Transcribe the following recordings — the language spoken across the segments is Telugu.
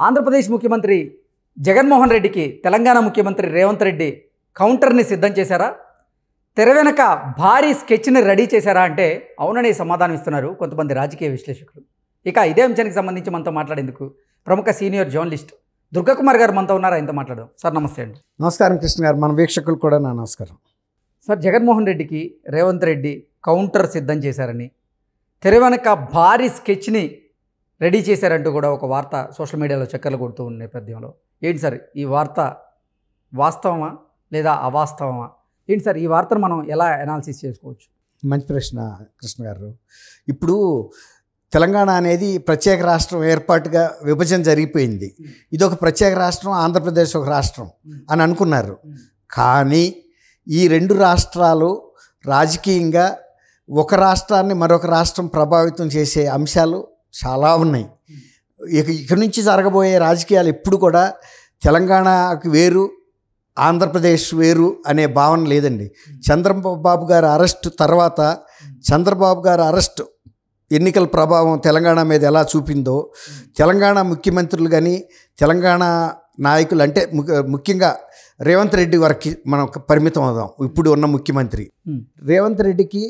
ఆంధ్రప్రదేశ్ ముఖ్యమంత్రి జగన్మోహన్ రెడ్డికి తెలంగాణ ముఖ్యమంత్రి రేవంత్ రెడ్డి కౌంటర్ని సిద్ధం చేశారా? తెర వెనక భారీ స్కెచ్ని రెడీ చేశారా అంటే అవుననే సమాధానం ఇస్తున్నారు కొంతమంది రాజకీయ విశ్లేషకులు. ఇక ఇదే అంశానికి సంబంధించి మనతో మాట్లాడేందుకు ప్రముఖ సీనియర్ జర్నలిస్ట్ దుర్గాకుమార్ గారు మనతో ఉన్నారు. ఆయనతో మాట్లాడదాం. సార్ నమస్తే అండి. నమస్కారం కృష్ణ గారు, మన వీక్షకులు కూడా నా నమస్కారం. సార్, జగన్మోహన్ రెడ్డికి రేవంత్ రెడ్డి కౌంటర్ సిద్ధం చేశారని, తెర వెనక భారీ స్కెచ్ని రెడీ చేశారంటూ కూడా ఒక వార్త సోషల్ మీడియాలో చక్కర్లు కొడుతూ ఉన్న నేపథ్యంలో ఏంటి సార్ ఈ వార్త? వాస్తవమా లేదా అవాస్తవమా? ఏంటి సార్ ఈ వార్తను మనం ఎలా అనాలిసిస్ చేసుకోవచ్చు? మంచి ప్రశ్న కృష్ణ గారు. ఇప్పుడు తెలంగాణ అనేది ప్రత్యేక రాష్ట్రం ఏర్పాటుగా విభజన జరిగిపోయింది. ఇది ఒక ప్రత్యేక రాష్ట్రం, ఆంధ్రప్రదేశ్ ఒక రాష్ట్రం అని అనుకున్నారు. కానీ ఈ రెండు రాష్ట్రాలు రాజకీయంగా ఒక రాష్ట్రాన్ని మరొక రాష్ట్రం ప్రభావితం చేసే అంశాలు చాలా ఉన్నాయి. ఇక నుంచి జరగబోయే రాజకీయాలు ఎప్పుడు కూడా తెలంగాణకి వేరు, ఆంధ్రప్రదేశ్ వేరు అనే భావన లేదండి. చంద్రబాబు గారి అరెస్ట్ తర్వాత చంద్రబాబు గారి అరెస్ట్ ఎన్నికల ప్రభావం తెలంగాణ మీద ఎలా చూపిందో, తెలంగాణ ముఖ్యమంత్రులు కానీ తెలంగాణ నాయకులు అంటే ముఖ్యంగా రేవంత్ రెడ్డి వరకు మనం పరిమితం అవుదాం. ఇప్పుడు ఉన్న ముఖ్యమంత్రి రేవంత్ రెడ్డికి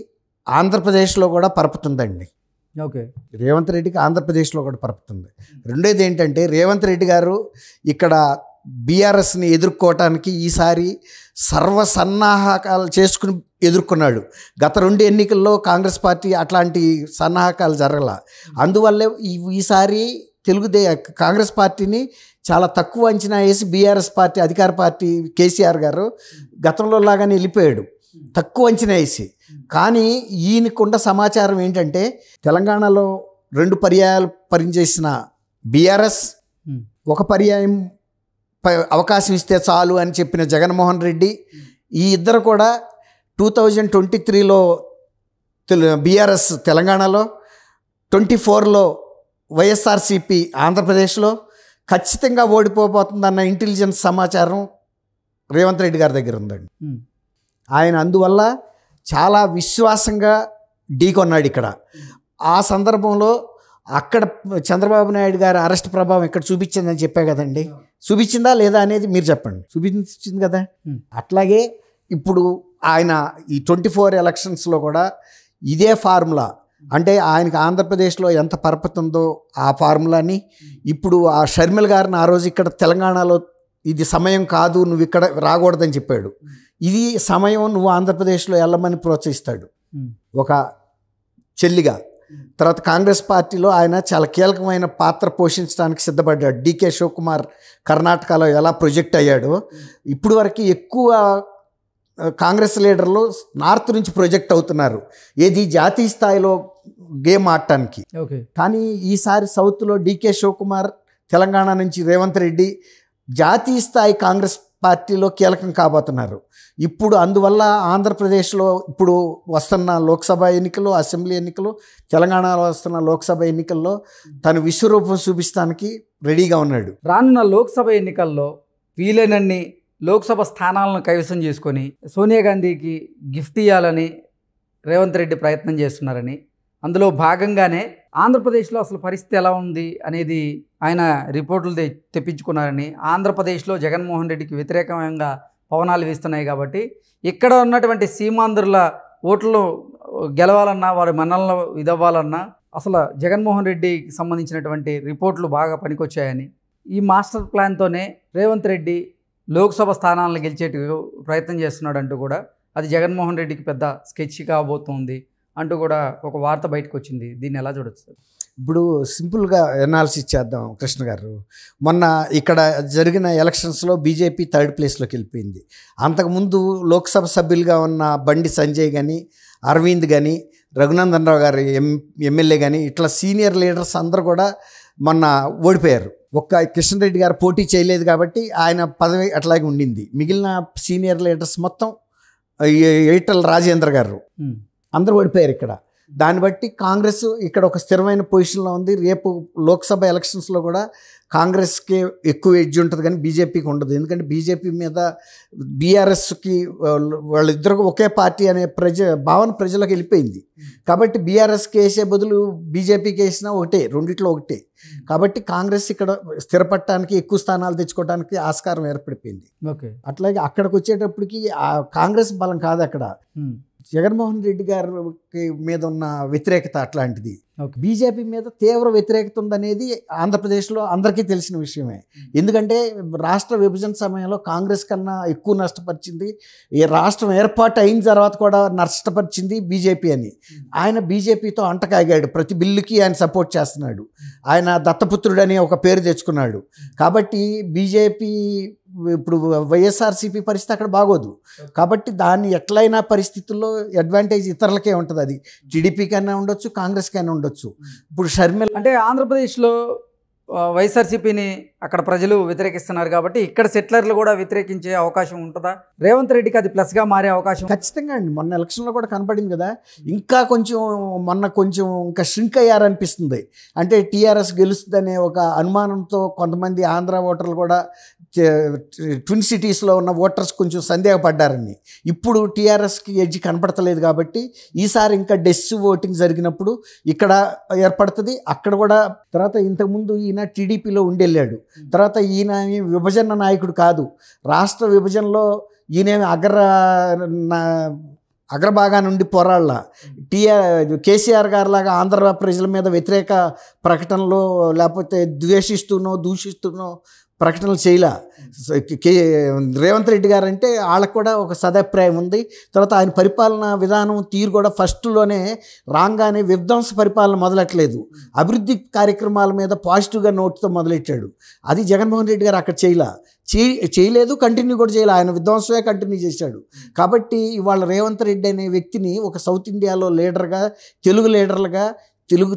ఆంధ్రప్రదేశ్లో కూడా పరపుతుందండి. ఓకే, రేవంత్ రెడ్డికి ఆంధ్రప్రదేశ్లో కూడా పరపుతుంది. రెండోది ఏంటంటే రేవంత్ రెడ్డి గారు ఇక్కడ బీఆర్ఎస్ని ఎదుర్కోవటానికి ఈసారి సర్వసన్నాహకాలు చేసుకుని ఎదుర్కొన్నాడు. గత 2 ఎన్నికల్లో కాంగ్రెస్ పార్టీ అట్లాంటి సన్నాహకాలు జరగల. అందువల్లే ఈసారి కాంగ్రెస్ పార్టీని చాలా తక్కువ అంచనా వేసి బీఆర్ఎస్ పార్టీ అధికార పార్టీ కేసీఆర్ గారు గతంలో లాగానే వెళ్ళిపోయాడు, తక్కువ అంచనా వేసి. కానీ ఈయనకున్న సమాచారం ఏంటంటే తెలంగాణలో 2 పర్యాయాలు పనిచేసిన బీఆర్ఎస్, ఒక పర్యాయం అవకాశం ఇస్తే చాలు అని చెప్పిన జగన్మోహన్ రెడ్డి, ఈ ఇద్దరు కూడా 2023లో బీఆర్ఎస్ తెలంగాణలో, 24లో వైఎస్ఆర్సీపీ ఆంధ్రప్రదేశ్లో ఖచ్చితంగా ఓడిపోబోతుందన్న ఇంటెలిజెన్స్ సమాచారం రేవంత్ రెడ్డి గారి దగ్గర ఉందండి. ఆయన అందువల్ల చాలా విశ్వాసంగా ఢీకొన్నాడు ఇక్కడ. ఆ సందర్భంలో అక్కడ చంద్రబాబు నాయుడు గారి అరెస్ట్ ప్రభావం ఇక్కడ చూపించిందని చెప్పా కదండి. చూపించిందా లేదా అనేది మీరు చెప్పండి. చూపించింది కదా. అట్లాగే ఇప్పుడు ఆయన ఈ 24 ఎలక్షన్స్లో కూడా ఇదే ఫార్ములా, అంటే ఆయనకు ఆంధ్రప్రదేశ్లో ఎంత పరపతుందో ఆ ఫార్ములాని ఇప్పుడు ఆ షర్మిల గారిని ఆ రోజు ఇక్కడ తెలంగాణలో ఇది సమయం కాదు, నువ్వు ఇక్కడ రాకూడదని చెప్పాడు. ఇది సమయం, నువ్వు ఆంధ్రప్రదేశ్లో వెళ్ళమని ప్రోత్సహిస్తాడు ఒక చెల్లిగా. తర్వాత కాంగ్రెస్ పార్టీలో ఆయన చాలా కీలకమైన పాత్ర పోషించడానికి సిద్ధపడ్డాడు. డీకే శివకుమార్ కర్ణాటకలో ఎలా ప్రొజెక్ట్ అయ్యాడో, ఇప్పుడు వరకు ఎక్కువ కాంగ్రెస్ లీడర్లు నార్త్ నుంచి ప్రొజెక్ట్ అవుతున్నారు, ఏది జాతీయ స్థాయిలో గేమ్ ఆడటానికి. కానీ ఈసారి సౌత్లో డీకే శివకుమార్, తెలంగాణ నుంచి రేవంత్ రెడ్డి జాతీయ స్థాయి కాంగ్రెస్ పార్టీలో కీలకం కాబోతున్నారు. ఇప్పుడు అందువల్ల ఆంధ్రప్రదేశ్లో ఇప్పుడు వస్తున్న లోక్సభ ఎన్నికలు, అసెంబ్లీ ఎన్నికలు, తెలంగాణలో వస్తున్న లోక్సభ ఎన్నికల్లో తను విశ్వరూపం చూపించడానికి రెడీగా ఉన్నాడు. రానున్న లోక్సభ ఎన్నికల్లో వీలైనన్ని లోక్సభ స్థానాలను కైవసం చేసుకొని సోనియా గాంధీకి గిఫ్ట్ ఇవ్వాలని రేవంత్ రెడ్డి ప్రయత్నం చేస్తున్నారని, అందులో భాగంగానే ఆంధ్రప్రదేశ్లో అసలు పరిస్థితి ఎలా ఉంది అనేది ఆయన రిపోర్టులు తెప్పించుకున్నారని, ఆంధ్రప్రదేశ్లో జగన్మోహన్ రెడ్డికి వ్యతిరేకంగా పవనాలు వీస్తున్నాయి కాబట్టి ఇక్కడ ఉన్నటువంటి సీమాంధ్రుల ఓట్లు గెలవాలన్నా, వారి మన్నలను ఇదవ్వాలన్నా అసలు జగన్మోహన్ రెడ్డికి సంబంధించినటువంటి రిపోర్ట్లు బాగా పనికొచ్చాయని, ఈ మాస్టర్ ప్లాన్తోనే రేవంత్ రెడ్డి లోక్సభ స్థానాలను గెలిచేటి ప్రయత్నం చేస్తున్నాడంటూ కూడా అది జగన్మోహన్ రెడ్డికి పెద్ద స్కెచ్ కాబోతుంది అంటూ కూడా ఒక వార్త బయటకు వచ్చింది. దీన్ని ఎలా చూడొచ్చు? ఇప్పుడు సింపుల్గా ఎనాలిసిస్ చేద్దాం కృష్ణ గారు. మొన్న ఇక్కడ జరిగిన ఎలక్షన్స్లో బీజేపీ 3rd ప్లేస్లోకి వెళ్ళిపోయింది. అంతకుముందు లోక్సభ సభ్యులుగా ఉన్న బండి సంజయ్ కానీ, అరవింద్ కానీ, రఘునందన్ రావు గారు ఎమ్మెల్యే కానీ, ఇట్లా సీనియర్ లీడర్స్ అందరూ కూడా మొన్న ఓడిపోయారు. ఒక్క కిషన్ రెడ్డి గారు పోటీ చేయలేదు కాబట్టి ఆయన పదవి అట్లాగే ఉండింది. మిగిలిన సీనియర్ లీడర్స్ మొత్తం ఈటల రాజేంద్ర గారు అందరూ ఓడిపోయారు ఇక్కడ. దాన్ని బట్టి కాంగ్రెస్ ఇక్కడ ఒక స్థిరమైన పొజిషన్లో ఉంది. రేపు లోక్సభ ఎలక్షన్స్లో కూడా కాంగ్రెస్కి ఎక్కువ ఎడ్జ్ ఉంటుంది కానీ బీజేపీకి ఉండదు. ఎందుకంటే బీజేపీ మీద బీఆర్ఎస్కి వాళ్ళిద్దరు ఒకే పార్టీ అనే భావన ప్రజలకు వెళ్ళిపోయింది. కాబట్టి బీఆర్ఎస్కి వేసే బదులు బీజేపీకి వేసినా ఒకటే, రెండిట్లో ఒకటే. కాబట్టి కాంగ్రెస్ ఇక్కడ స్థిరపడటానికి ఎక్కువ స్థానాలు తెచ్చుకోవడానికి ఆస్కారం ఏర్పడిపోయింది. ఓకే. అట్లాగే అక్కడికి వచ్చేటప్పటికి ఆ కాంగ్రెస్ బలం కాదు అక్కడ, జగన్మోహన్ రెడ్డి గారికి మీద ఉన్న వ్యతిరేకత అట్లాంటిది. బీజేపీ మీద తీవ్ర వ్యతిరేకత ఉందనేది ఆంధ్రప్రదేశ్లో అందరికీ తెలిసిన విషయమే. ఎందుకంటే రాష్ట్ర విభజన సమయంలో కాంగ్రెస్ కన్నా ఎక్కువ నష్టపరిచింది, ఈ రాష్ట్రం ఏర్పాటు అయిన తర్వాత కూడా నష్టపరిచింది బీజేపీ అని. ఆయన బీజేపీతో అంటకాగాడు, ప్రతి బిల్లుకి ఆయన సపోర్ట్ చేస్తున్నాడు, ఆయన దత్తపుత్రుడని ఒక పేరు తెచ్చుకున్నాడు. కాబట్టి బీజేపీ ఇప్పుడు వైఎస్ఆర్సీపీ పరిస్థితి అక్కడ బాగోదు. కాబట్టి దాన్ని ఎట్లయినా పరిస్థితుల్లో అడ్వాంటేజ్ ఇతరులకే ఉంటుంది. అది టీడీపీకైనా ఉండొచ్చు, కాంగ్రెస్కైనా ఉండొచ్చు. ఇప్పుడు షర్మిల అంటే ఆంధ్రప్రదేశ్లో వైఎస్ఆర్సీపీని అక్కడ ప్రజలు వ్యతిరేకిస్తున్నారు కాబట్టి ఇక్కడ సెటిలర్లు కూడా వ్యతిరేకించే అవకాశం ఉంటుందా? రేవంత్ రెడ్డికి అది ప్లస్గా మారే అవకాశం ఖచ్చితంగా అండి. మొన్న ఎలక్షన్లో కూడా కనపడింది కదా, ఇంకా కొంచెం ఇంకా ష్రింక్ అయ్యారనిపిస్తుంది. అంటే టీఆర్ఎస్ గెలుస్తుందనే ఒక అనుమానంతో కొంతమంది ఆంధ్ర ఓటర్లు కూడా ట్విన్ సిటీస్లో ఉన్న ఓటర్స్ కొంచెం సందేహపడ్డారని. ఇప్పుడు టీఆర్ఎస్కి ఎడ్జ్ కనపడతలేదు కాబట్టి ఈసారి ఇంకా డెస్ ఓటింగ్ జరిగినప్పుడు ఇక్కడ ఏర్పడుతుంది. అక్కడ కూడా తర్వాత ఇంతకుముందు ఈయన టీడీపీలో ఉండెళ్ళాడు, తర్వాత ఈయన విభజన నాయకుడు కాదు. రాష్ట్ర విభజనలో ఈయనేమి అగ్రభాగా నుండి పోరాళ్ళ కేసీఆర్ గారిలాగా ఆంధ్ర ప్రజల మీద వ్యతిరేక ప్రకటనలో లేకపోతే దూషిస్తూనో ప్రకటనలు చేయలే. రేవంత్ రెడ్డి గారు అంటే వాళ్ళకు కూడా ఒక సదాభిప్రాయం ఉంది. తర్వాత ఆయన పరిపాలన విధానం తీరు కూడా ఫస్ట్లోనే రాగానే విధ్వంస పరిపాలన మొదలెట్టలేదు, అభివృద్ధి కార్యక్రమాల మీద పాజిటివ్గా నోట్తో మొదలెట్టాడు. అది జగన్మోహన్ రెడ్డి గారు అక్కడ చేయలేదు, కంటిన్యూ కూడా చేయలేదు, ఆయన విధ్వంసమే కంటిన్యూ చేశాడు. కాబట్టి ఇవాళ రేవంత్ రెడ్డి అనే వ్యక్తిని ఒక సౌత్ ఇండియాలో లీడర్గా, తెలుగు లీడర్లుగా, తెలుగు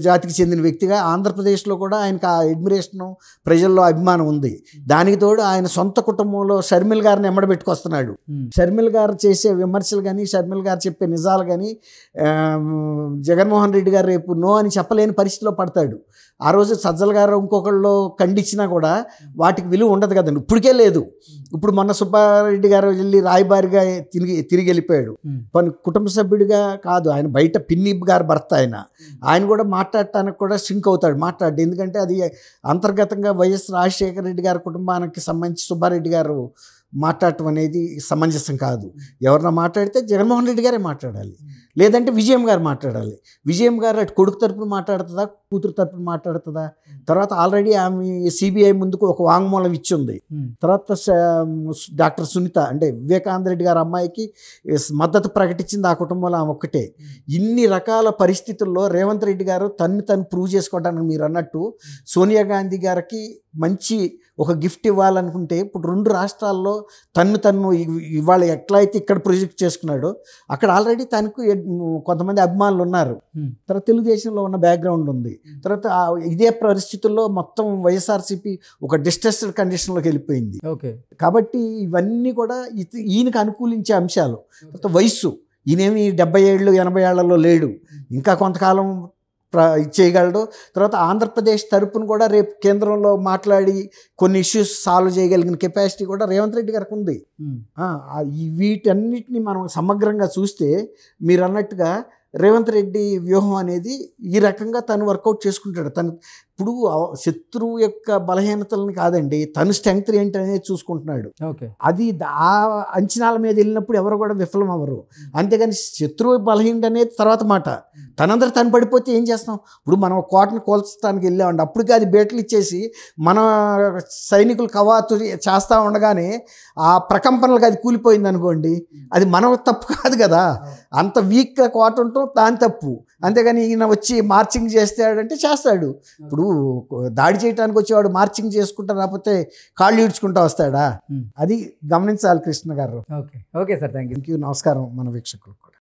జాతికి చెందిన వ్యక్తిగా ఆంధ్రప్రదేశ్లో కూడా ఆయనకు ఆ అడ్మిరేషను, ప్రజల్లో అభిమానం ఉంది. దానికి తోడు ఆయన సొంత కుటుంబంలో షర్మిల్ గారిని ఎమ్మడబెట్టుకొస్తున్నాడు. షర్మిల్ గారు చేసే విమర్శలు కానీ, షర్మిల్ గారు చెప్పే నిజాలు కానీ జగన్మోహన్ రెడ్డి గారు రేపు నో అని చెప్పలేని పరిస్థితిలో పడతాడు. ఆ రోజు సజ్జల గారు ఇంకొకళ్ళు ఖండించినా కూడా వాటికి విలువ ఉండదు కదండి, ఇప్పటికే లేదు. ఇప్పుడు మొన్న సుబ్బారెడ్డి గారు వెళ్ళి రాయబారిగా తిరిగి వెళ్ళిపోయాడు. కుటుంబ సభ్యుడిగా కాదు, ఆయన బయట పిన్ని గారు భర్త, ఆయన కూడా మాట్లాడటానికి కూడా సింక్ అవుతాడు మాట్లాడు. ఎందుకంటే అది అంతర్గతంగా వైఎస్ రాజశేఖర రెడ్డి గారి కుటుంబానికి సంబంధించి సుబ్బారెడ్డి గారు మాట్లాడటం అనేది సమంజసం కాదు. ఎవరన్నా మాట్లాడితే జగన్మోహన్ రెడ్డి గారే మాట్లాడాలి, లేదంటే విజయం గారు మాట్లాడాలి. విజయం గారు అటు కొడుకు తరపున మాట్లాడుతుందా, కూతురు తరపున మాట్లాడుతుందా? తర్వాత ఆల్రెడీ ఆమె సిబిఐ ముందుకు ఒక వాంగ్మూలం ఇచ్చింది. తర్వాత డాక్టర్ సునీత అంటే వివేకానంద రెడ్డి గారి అమ్మాయికి మద్దతు ప్రకటించింది ఆ కుటుంబంలో ఆమె ఒక్కటే. ఇన్ని రకాల పరిస్థితుల్లో రేవంత్ రెడ్డి గారు తను ప్రూవ్ చేసుకోవడానికి మీరు అన్నట్టు సోనియా గాంధీ గారికి మంచి ఒక గిఫ్ట్ ఇవ్వాలనుకుంటే ఇప్పుడు 2 రాష్ట్రాల్లో తను ఇవాళ ఎట్లయితే ఇక్కడ ప్రొజెక్ట్ చేసుకున్నాడో అక్కడ ఆల్రెడీ తనకు కొంతమంది అభిమానులు ఉన్నారు. తర్వాత తెలుగుదేశంలో ఉన్న బ్యాక్గ్రౌండ్ ఉంది. తర్వాత ఇదే పరిస్థితుల్లో మొత్తం వైఎస్ఆర్సీపీ ఒక డిస్ట్రెస్డ్ కండిషన్లోకి వెళ్ళిపోయింది. కాబట్టి ఇవన్నీ కూడా ఈయనకు అనుకూలించే అంశాలు. తర్వాత వయస్సు, ఈయనేమి 70 ఏళ్ళు 80 ఏళ్లలో లేడు, ఇంకా కొంతకాలం చేయగలడు. తర్వాత ఆంధ్రప్రదేశ్ తరపున కూడా రేపు కేంద్రంలో మాట్లాడి కొన్ని ఇష్యూస్ సాల్వ్ చేయగలిగిన కెపాసిటీ కూడా రేవంత్ రెడ్డి గారికి ఉంది. వీటన్నిటిని మనం సమగ్రంగా చూస్తే మీరు అన్నట్టుగా రేవంత్ రెడ్డి వ్యూహం అనేది ఈ రకంగా తను వర్కౌట్ చేసుకుంటాడు. ఇప్పుడు శత్రువు యొక్క బలహీనతలను కాదండి, తను స్ట్రెంగ్త్ ఏంటనేది చూసుకుంటున్నాడు. అది ఆ అంచనాల మీద వెళ్ళినప్పుడు ఎవరు కూడా విఫలం అవ్వరు. అంతేగాని శత్రువు బలహీనత అనేది తర్వాత మాట. తనందరూ తను పడిపోతే ఏం చేస్తాం? ఇప్పుడు మనం కోటను కోల్చడానికి వెళ్ళామండి, అప్పటికి అది బేటలు ఇచ్చేసి మన సైనికులు కవాతు చేస్తూ ఉండగానే ఆ ప్రకంపనలకు అది కూలిపోయింది అనుకోండి, అది మన తప్పు కాదు కదా. అంత వీక్గా కోట ఉండటం దాని తప్పు. అంతేగాని ఈయన వచ్చి మార్చింగ్ చేస్తాడంటే చేస్తాడు. ఇప్పుడు దాడి చేయడానికి వచ్చేవాడు మార్చింగ్ చేసుకుంటా రాకపోతే కాళ్ళు ఈడ్చుకుంటా వస్తాడా? అది గమనించాలి కృష్ణ గారు. Okay sir, thank you. నమస్కారం మన వీక్షకులకు.